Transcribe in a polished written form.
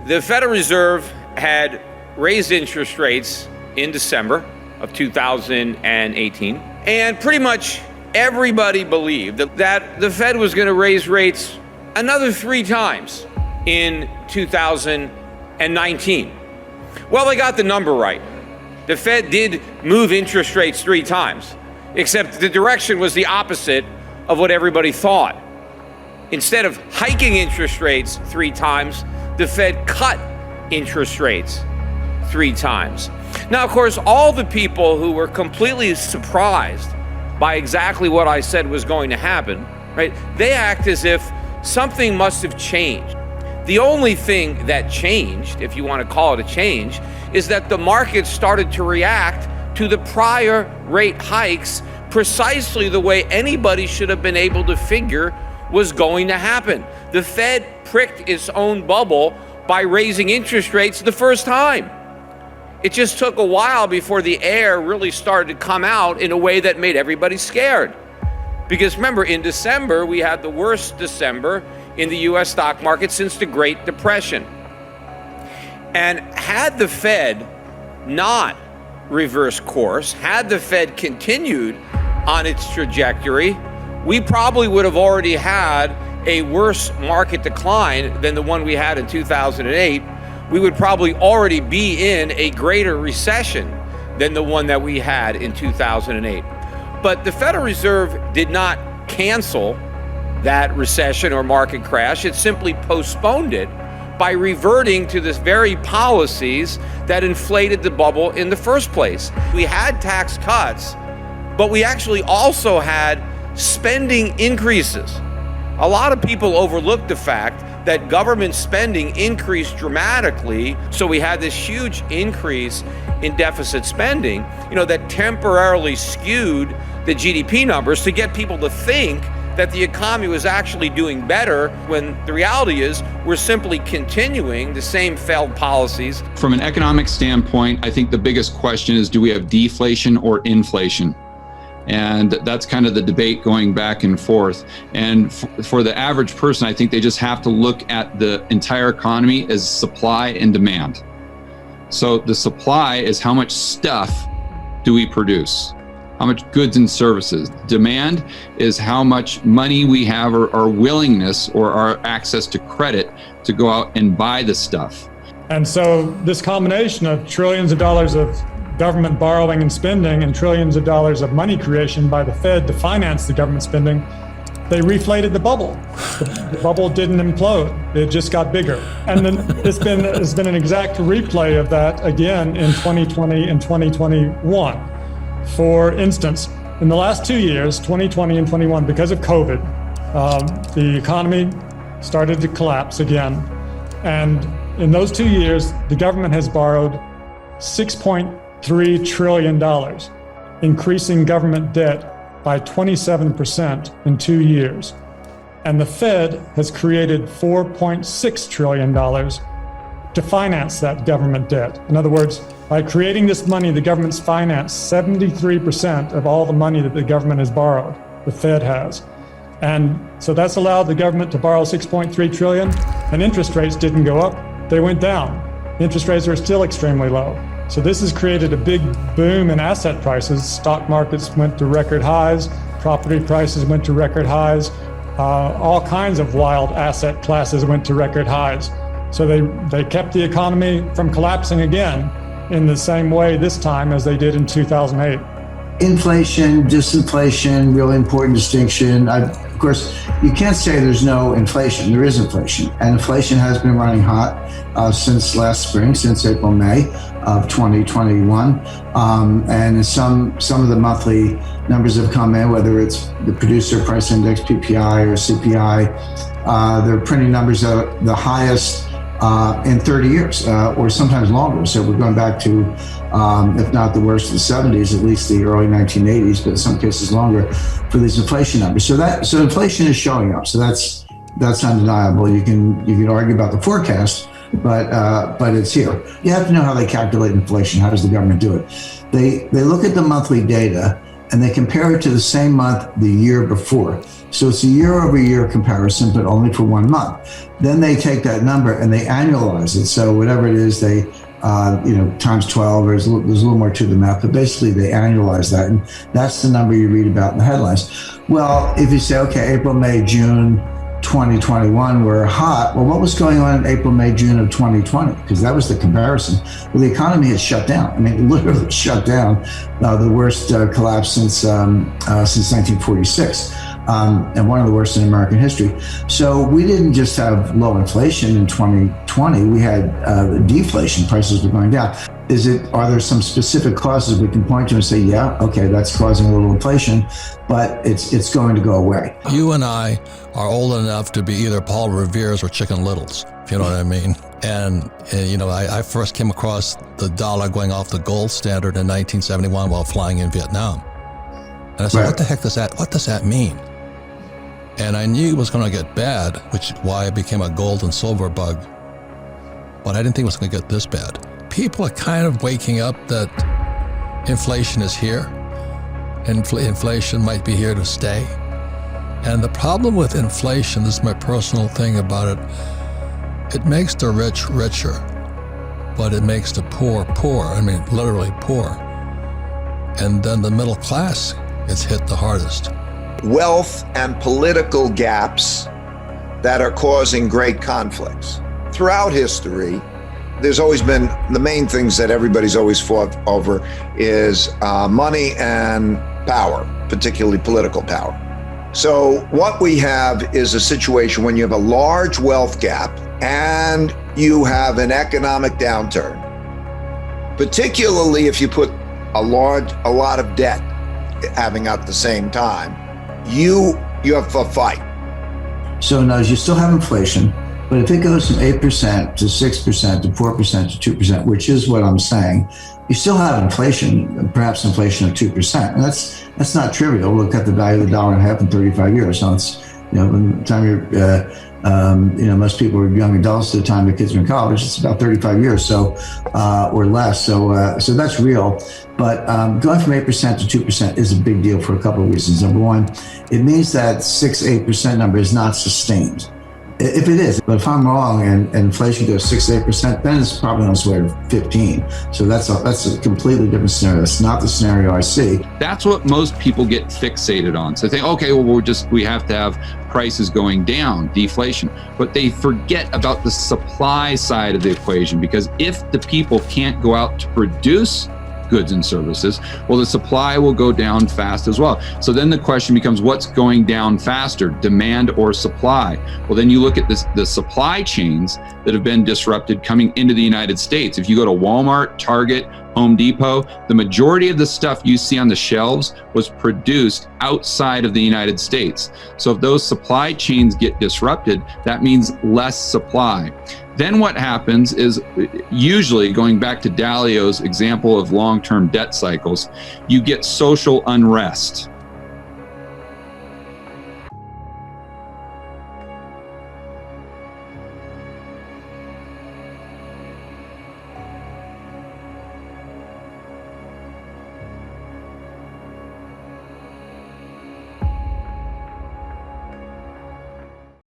The Federal Reserve had raised interest rates in December of 2018, and pretty much everybody believed that the Fed was going to raise rates another 3 times in 2019. Well, they got the number right. The Fed did move interest rates 3 times, except the direction was the opposite of what everybody thought. Instead of hiking interest rates 3 times, the Fed cut interest rates 3 times. Now, of course, all the people who were completely surprised by exactly what I said was going to happen, right? They act as if something must have changed. The only thing that changed, if you want to call it a change, is that the market started to react to the prior rate hikes precisely the way anybody should have been able to figure was going to happen. The Fed pricked its own bubble by raising interest rates the first time. It just took a while before the air really started to come out in a way that made everybody scared. Because remember, in December, we had the worst December in the US stock market since the Great Depression. And had the Fed not reversed course, had the Fed continued on its trajectory, we probably would have already had a worse market decline than the one we had in 2008. We would probably already be in a greater recession than the one that we had in 2008. But the Federal Reserve did not cancel that recession or market crash. It simply postponed it by reverting to the very policies that inflated the bubble in the first place. We had tax cuts, but we actually also had spending increases. A lot of people overlooked the fact that government spending increased dramatically, so we had this huge increase in deficit spending, that temporarily skewed the GDP numbers to get people to think that the economy was actually doing better, when the reality is we're simply continuing the same failed policies. From an economic standpoint, I think the biggest question is, do we have deflation or inflation? And that's kind of the debate going back and forth. And for the average person, I think they just have to look at the entire economy as supply and demand. So the supply is how much stuff do we produce? How much goods and services? Demand is how much money we have, or our willingness or our access to credit to go out and buy the stuff. And so this combination of trillions of dollars of government borrowing and spending and trillions of dollars of money creation by the Fed to finance the government spending, they reflated the bubble. The bubble didn't implode, it just got bigger. And then it's been an exact replay of that again in 2020 and 2021. For instance, in the last 2 years, 2020 and 21, because of COVID, the economy started to collapse again. And in those 2 years, the government has borrowed $6.3 trillion, increasing government debt by 27% in 2 years. And the Fed has created $4.6 trillion to finance that government debt. In other words, by creating this money, the government's financed 73% of all the money that the government has borrowed, the Fed has. And so that's allowed the government to borrow $6.3 trillion, and interest rates didn't go up, they went down. Interest rates are still extremely low. So this has created a big boom in asset prices. Stock markets went to record highs, property prices went to record highs, all kinds of wild asset classes went to record highs. So they kept the economy from collapsing again in the same way this time as they did in 2008. Inflation, disinflation, really important distinction. Of course, you can't say there's no inflation. There is inflation. And inflation has been running hot since last spring, since April, May of 2021. And some of the monthly numbers have come in, whether it's the producer price index, PPI or CPI. They're printing numbers at the highest in 30 years, or sometimes longer. So we're going back to, if not the worst of the 70s, at least the early 1980s, but in some cases longer for these inflation numbers. So inflation is showing up. So that's undeniable. You can argue about the forecast, but it's here. You have to know how they calculate inflation. How does the government do it? They look at the monthly data and they compare it to the same month the year before. So it's a year-over-year comparison, but only for 1 month. Then they take that number and they annualize it. So whatever it is, they times 12, or there's a little more to the math, but basically they annualize that, and that's the number you read about in the headlines. Well, if you say, okay, April, May, June 2021 were hot, well, what was going on in April, May, June of 2020? Because that was the comparison. Well, the economy had shut down. I mean, literally shut down. The worst collapse since 1946. And one of the worst in American history. So we didn't just have low inflation in 2020, we had deflation, prices were going down. Are there some specific causes we can point to and say, yeah, okay, that's causing a little inflation, but it's going to go away? You and I are old enough to be either Paul Revere's or Chicken Littles, if you know what I mean. And I first came across the dollar going off the gold standard in 1971 while flying in Vietnam. And I said, Right. What does that mean? And I knew it was going to get bad, which is why I became a gold and silver bug. But I didn't think it was going to get this bad. People are kind of waking up that inflation is here. Inflation might be here to stay. And the problem with inflation, this is my personal thing about it, it makes the rich richer, but it makes the poor poor. I mean, literally poor. And then the middle class gets hit the hardest. Wealth and political gaps that are causing great conflicts. Throughout history, there's always been, the main things that everybody's always fought over is money and power, particularly political power. So what we have is a situation when you have a large wealth gap and you have an economic downturn, particularly if you put a lot of debt having at the same time, you have a fight. So notice you still have inflation, but if it goes from 8% to 6% to 4% to 2%, which is what I'm saying, you still have inflation, perhaps inflation of 2%. And that's not trivial. Look at the value of the dollar and a half in 35 years. So it's, by the time you're, most people are young adults to the time their kids are in college, it's about 35 years, so, or less. So that's real. But going from 8% to 2% is a big deal for a couple of reasons. Number one, it means that 8% number is not sustained. If it is, but if I'm wrong and inflation goes 8%, then it's probably on its way to 15. So that's a completely different scenario. That's not the scenario I see. That's what most people get fixated on. So they think, okay, well, we have to have prices going down, deflation. But they forget about the supply side of the equation, because if the people can't go out to produce goods and services, well, the supply will go down fast as well. So then the question becomes, what's going down faster, demand or supply? Well, then you look at the supply chains that have been disrupted coming into the United States. If you go to Walmart, Target, Home Depot, the majority of the stuff you see on the shelves was produced outside of the United States. So if those supply chains get disrupted, that means less supply. Then what happens is, usually going back to Dalio's example of long-term debt cycles, you get social unrest.